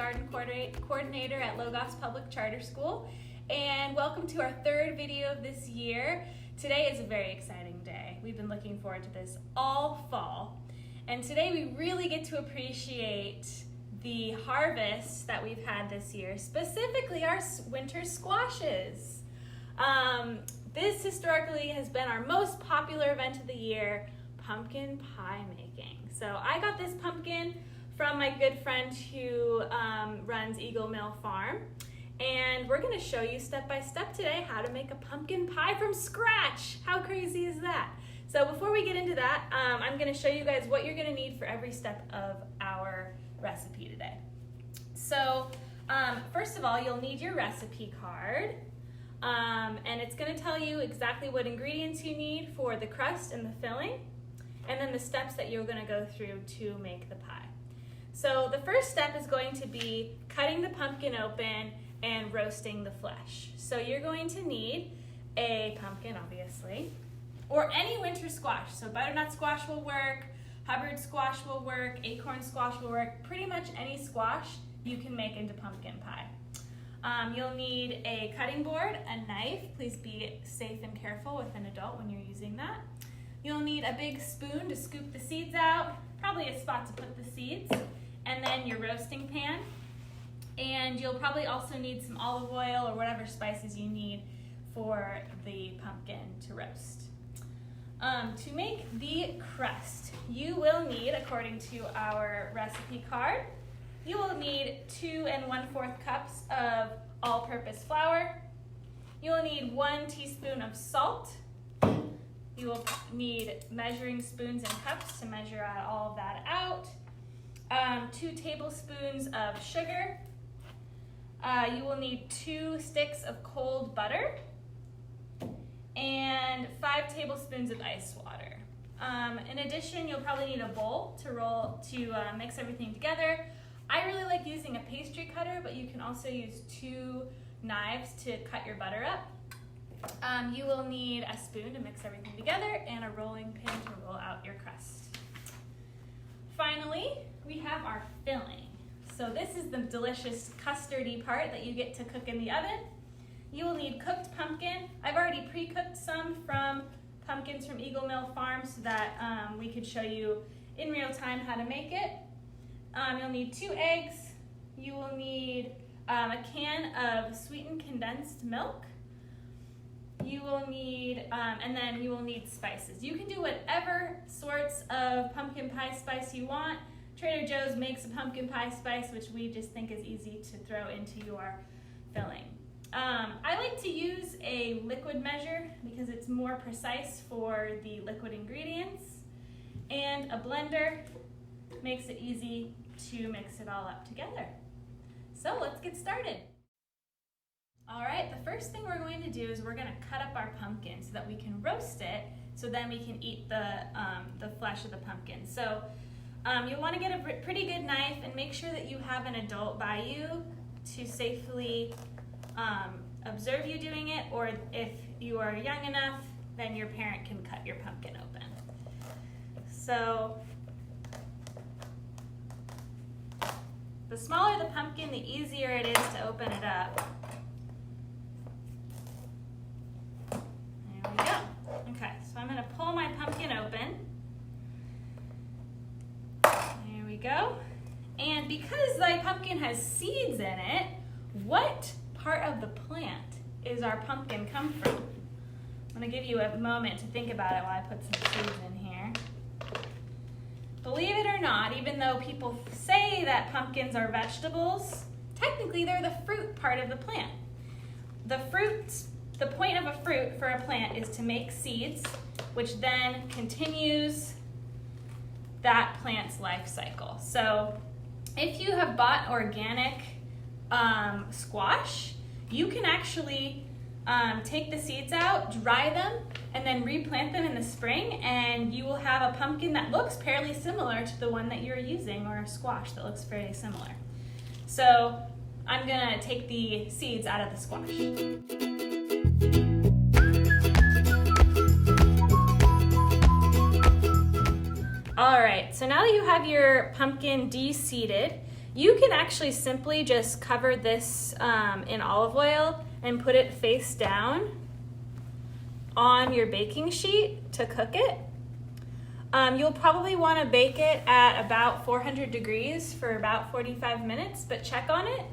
Garden Coordinator at Logos Public Charter School, and welcome to our third video of this year. Today is a very exciting day. We've been looking forward to this all fall, and today we really get to appreciate the harvest that we've had this year, specifically our winter squashes. This historically has been our most popular event of the year, pumpkin pie making. So I got this pumpkin from my good friend who runs Eagle Mill Farm, and we're gonna show you step by step today how to make a pumpkin pie from scratch. How crazy is that? So before we get into that, I'm gonna show you guys what you're gonna need for every step of our recipe today. So first of all, you'll need your recipe card, and it's gonna tell you exactly what ingredients you need for the crust and the filling, and then the steps that you're gonna go through to make the pie. So the first step is going to be cutting the pumpkin open and roasting the flesh. So you're going to need a pumpkin, obviously, or any winter squash. So butternut squash will work, Hubbard squash will work, acorn squash will work. Pretty much any squash you can make into pumpkin pie. You'll need a cutting board, a knife. Please be safe and careful with an adult when you're using that. You'll need a big spoon to scoop the seeds out, probably a spot to put the seeds, and then your roasting pan. And you'll probably also need some olive oil or whatever spices you need for the pumpkin to roast. To make the crust, you will need, according to our recipe card, you will need 2 1/4 cups of all-purpose flour. You will need 1 teaspoon of salt. You will need measuring spoons and cups to measure all of that out. 2 tablespoons of sugar. You will need 2 sticks of cold butter and 5 tablespoons of ice water. In addition, you'll probably need a bowl to mix everything together. I really like using a pastry cutter, but you can also use 2 knives to cut your butter up. You will need a spoon to mix everything together and a rolling pin to roll out your crust. Finally, we have our filling. So this is the delicious custardy part that you get to cook in the oven. You will need cooked pumpkin. I've already pre-cooked some from pumpkins from Eagle Mill Farm so that we could show you in real time how to make it. You'll need 2 eggs. You will need a can of sweetened condensed milk. You will need, and then you will need spices. You can do whatever sorts of pumpkin pie spice you want. Trader Joe's makes a pumpkin pie spice, which we just think is easy to throw into your filling. I like to use a liquid measure because it's more precise for the liquid ingredients, and a blender makes it easy to mix it all up together. So let's get started. All right, the first thing we're going to do is we're going to cut up our pumpkin so that we can roast it, so then we can eat the flesh of the pumpkin. So you'll want to get a pretty good knife and make sure that you have an adult by you to safely observe you doing it, or if you are young enough, then your parent can cut your pumpkin open. So the smaller the pumpkin, the easier it is to open it up. There we go. Okay, so I'm going to pull my pumpkin open. There we go. And because my pumpkin has seeds in it, what part of the plant is our pumpkin come from? I'm going to give you a moment to think about it while I put some seeds in here. Believe it or not, even though people say that pumpkins are vegetables, technically they're the fruit part of the plant. The point of a fruit for a plant is to make seeds, which then continues that plant's life cycle. So if you have bought organic squash, you can actually take the seeds out, dry them, and then replant them in the spring, and you will have a pumpkin that looks fairly similar to the one that you're using, or a squash that looks fairly similar. So I'm gonna take the seeds out of the squash. All right, so now that you have your pumpkin de-seeded, You can actually simply just cover this in olive oil and put it face down on your baking sheet to cook it. You'll probably want to bake it at about 400 degrees for about 45 minutes, but check on it.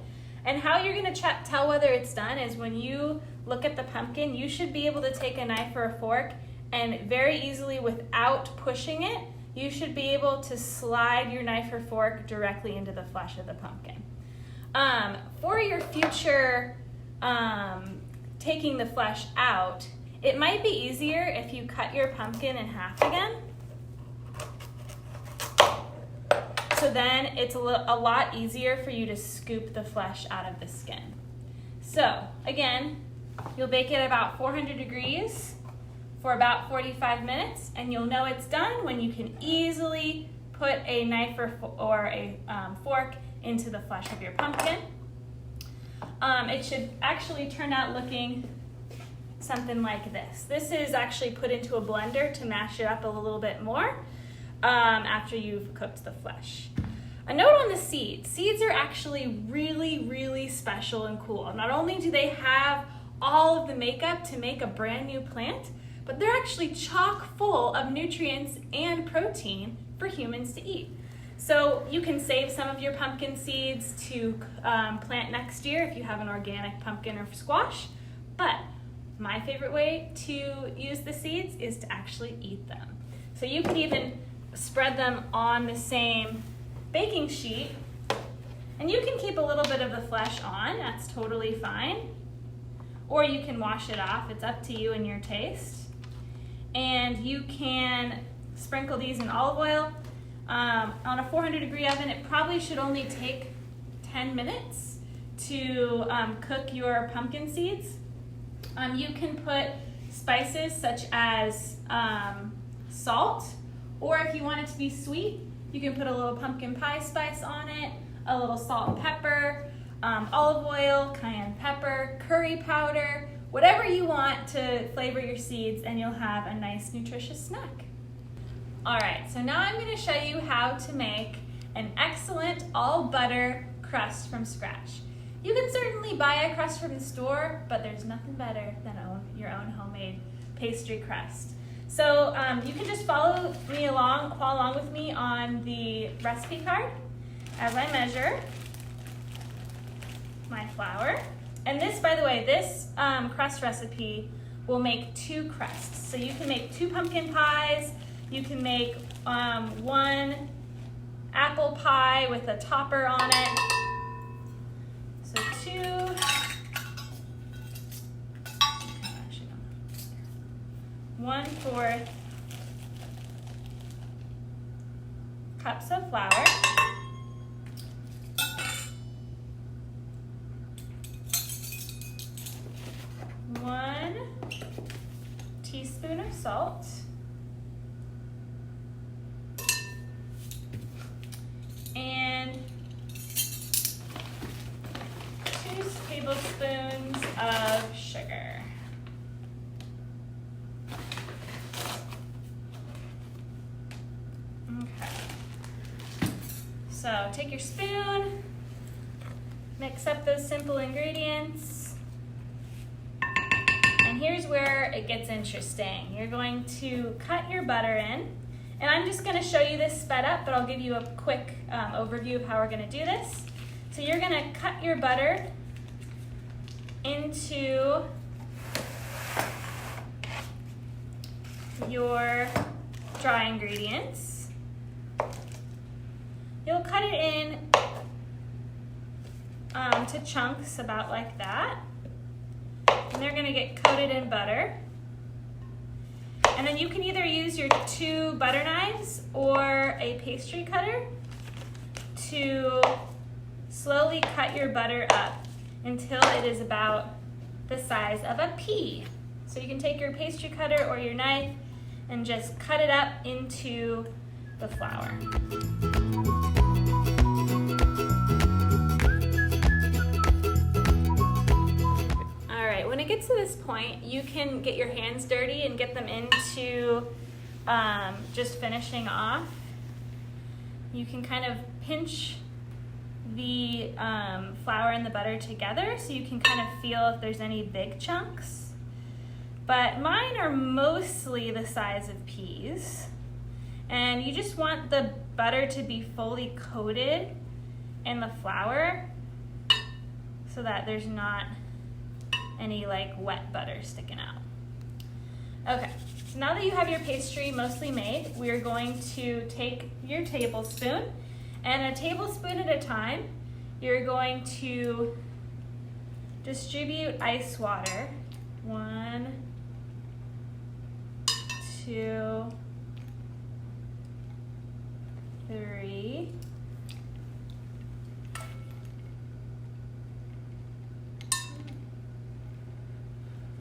And how you're going to tell whether it's done is when you look at the pumpkin, you should be able to take a knife or a fork and very easily, without pushing it, you should be able to slide your knife or fork directly into the flesh of the pumpkin. For your future taking the flesh out, it might be easier if you cut your pumpkin in half again. So then it's a lot easier for you to scoop the flesh out of the skin. So again, you'll bake it at about 400 degrees for about 45 minutes, and you'll know it's done when you can easily put a knife or a fork into the flesh of your pumpkin. It should actually turn out looking something like this. This is actually put into a blender to mash it up a little bit more after you've cooked the flesh. A note on the seeds. Seeds are actually really, really special and cool. Not only do they have all of the makeup to make a brand new plant, but they're actually chock full of nutrients and protein for humans to eat. So you can save some of your pumpkin seeds to plant next year if you have an organic pumpkin or squash. But my favorite way to use the seeds is to actually eat them. So you could even spread them on the same baking sheet, and you can keep a little bit of the flesh on, that's totally fine. Or you can wash it off, it's up to you and your taste. And you can sprinkle these in olive oil. On a 400-degree oven, it probably should only take 10 minutes to cook your pumpkin seeds. You can put spices such as salt, or if you want it to be sweet, you can put a little pumpkin pie spice on it, a little salt and pepper, olive oil, cayenne pepper, curry powder, whatever you want to flavor your seeds, and you'll have a nice nutritious snack. All right, so now I'm going to show you how to make an excellent all butter crust from scratch. You can certainly buy a crust from the store, but there's nothing better than your own homemade pastry crust. So you can just follow along with me on the recipe card as I measure my flour. And this, by the way, this crust recipe will make 2 crusts. So you can make 2 pumpkin pies, you can make 1 apple pie with a topper on it. So 2, 1/4 cups of flour, 1 teaspoon of salt, and 2 tablespoons of sugar. So take your spoon, mix up those simple ingredients, and here's where it gets interesting. You're going to cut your butter in, and I'm just going to show you this sped up, but I'll give you a quick overview of how we're going to do this. So you're going to cut your butter into your dry ingredients. You'll cut it in to chunks about like that. And they're going to get coated in butter. And then you can either use your 2 butter knives or a pastry cutter to slowly cut your butter up until it is about the size of a pea. So you can take your pastry cutter or your knife and just cut it up into the flour. When it gets to this point, you can get your hands dirty and get them into just finishing off. You can kind of pinch the flour and the butter together so you can kind of feel if there's any big chunks. But mine are mostly the size of peas. And you just want the butter to be fully coated in the flour so that there's not any like wet butter sticking out. Okay, so now that you have your pastry mostly made, we're going to take your tablespoon, and a tablespoon at a time, you're going to distribute ice water. 1, 2, 3,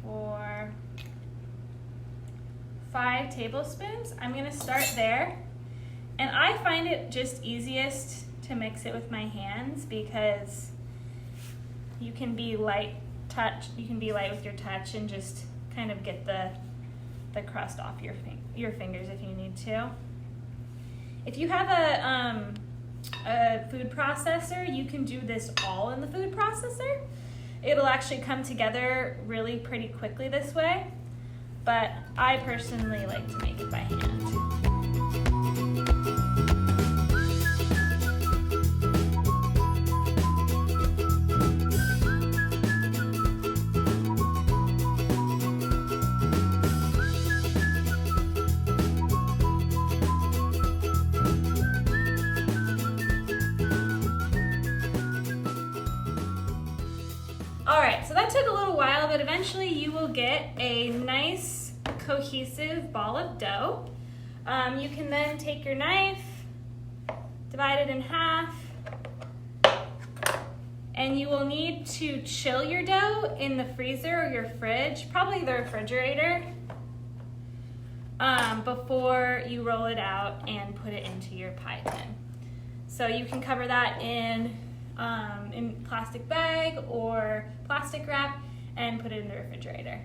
4, 5 tablespoons. I'm going to start there, and I find it just easiest to mix it with my hands because you can be light with your touch and just kind of get the crust off your fingers if you need to. If you have a food processor, you can do this all in the food processor. It'll actually come together really pretty quickly this way, but I personally like to make it by hand. Alright, so that took a little while, but eventually you will get a nice cohesive ball of dough. You can then take your knife, divide it in half, and you will need to chill your dough in the freezer or your fridge, probably the refrigerator, before you roll it out and put it into your pie tin. So you can cover that in plastic bag or plastic wrap and put it in the refrigerator.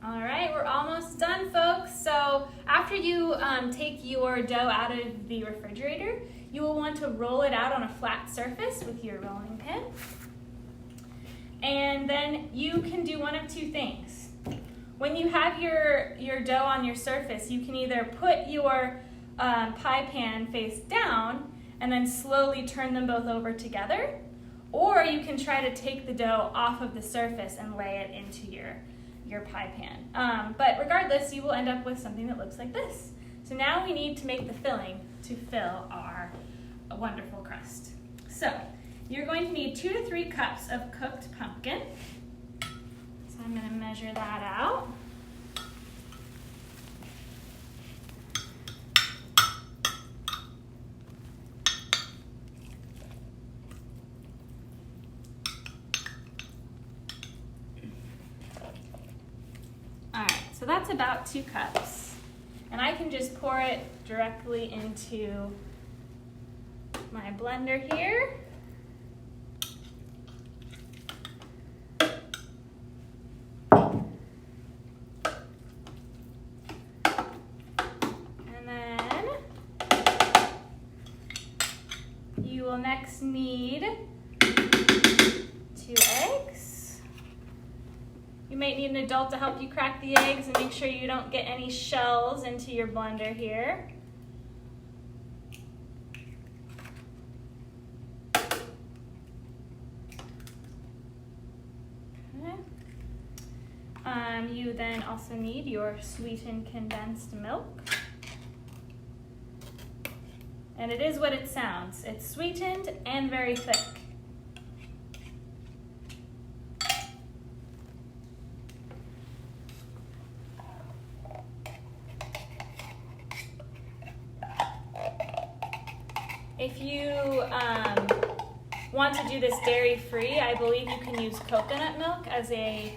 All right, we're almost done, folks. So after you take your dough out of the refrigerator, you will want to roll it out on a flat surface with your rolling pin. And then you can do one of two things. When you have your dough on your surface, you can either put your pie pan face down and then slowly turn them both over together, or you can try to take the dough off of the surface and lay it into your pie pan. But regardless, you will end up with something that looks like this. So now we need to make the filling to fill our wonderful crust. So you're going to need 2 to 3 cups of cooked pumpkin. So I'm going to measure that out. So that's about 2 cups. And I can just pour it directly into my blender here. And then you will next need 2 eggs. You might need an adult to help you crack the eggs and make sure you don't get any shells into your blender here. Okay. You then also need your sweetened condensed milk. And it is what it sounds. It's sweetened and very thick. If you want to do this dairy-free, I believe you can use coconut milk as a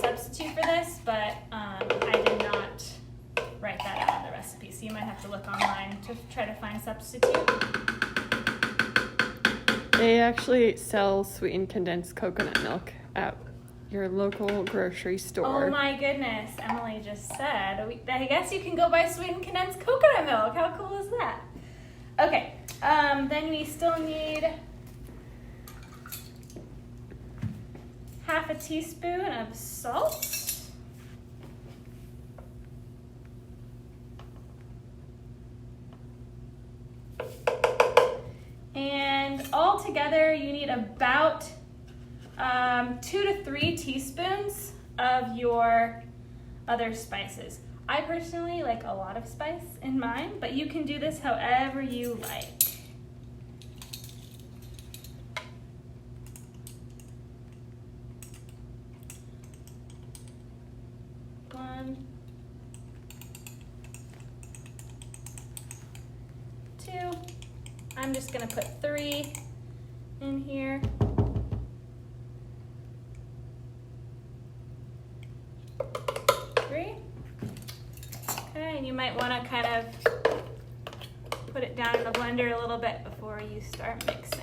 substitute for this, but I did not write that out in the recipe, so you might have to look online to try to find a substitute. They actually sell sweetened condensed coconut milk at your local grocery store. Oh my goodness, Emily just said, I guess you can go buy sweetened condensed coconut milk. How cool is that? Okay, Then we still need half a teaspoon of salt. And all together you need about 2 to 3 teaspoons of your other spices. I personally like a lot of spice in mine, but you can do this however you like. One, 2. I'm just gonna put 3 in here. 3. Okay, and you might want to kind of put it down in the blender a little bit before you start mixing.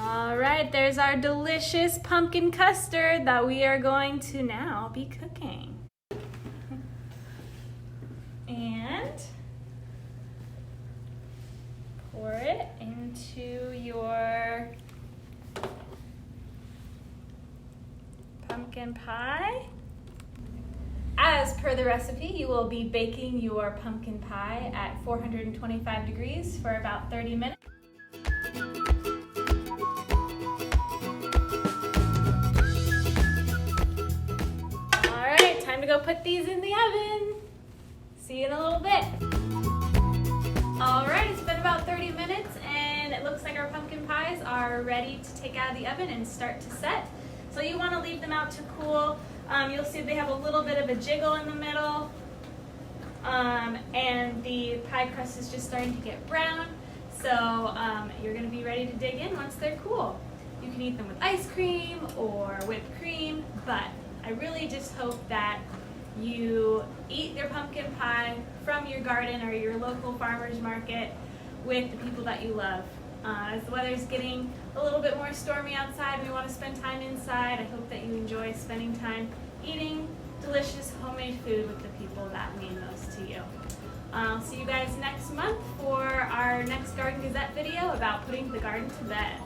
Alright, there's our delicious pumpkin custard that we are going to now be cooking. And pour it into your pumpkin pie. As per the recipe, you will be baking your pumpkin pie at 425 degrees for about 30 minutes. Time to go put these in the oven. See you in a little bit. All right, it's been about 30 minutes and it looks like our pumpkin pies are ready to take out of the oven and start to set. So you want to leave them out to cool. You'll see they have a little bit of a jiggle in the middle. And the pie crust is just starting to get brown. So you're going to be ready to dig in once they're cool. You can eat them with ice cream or whipped cream, but I really just hope that you eat your pumpkin pie from your garden or your local farmer's market with the people that you love. As the weather's getting a little bit more stormy outside, we want to spend time inside. I hope that you enjoy spending time eating delicious homemade food with the people that mean most to you. I'll see you guys next month for our next Garden Gazette video about putting the garden to bed.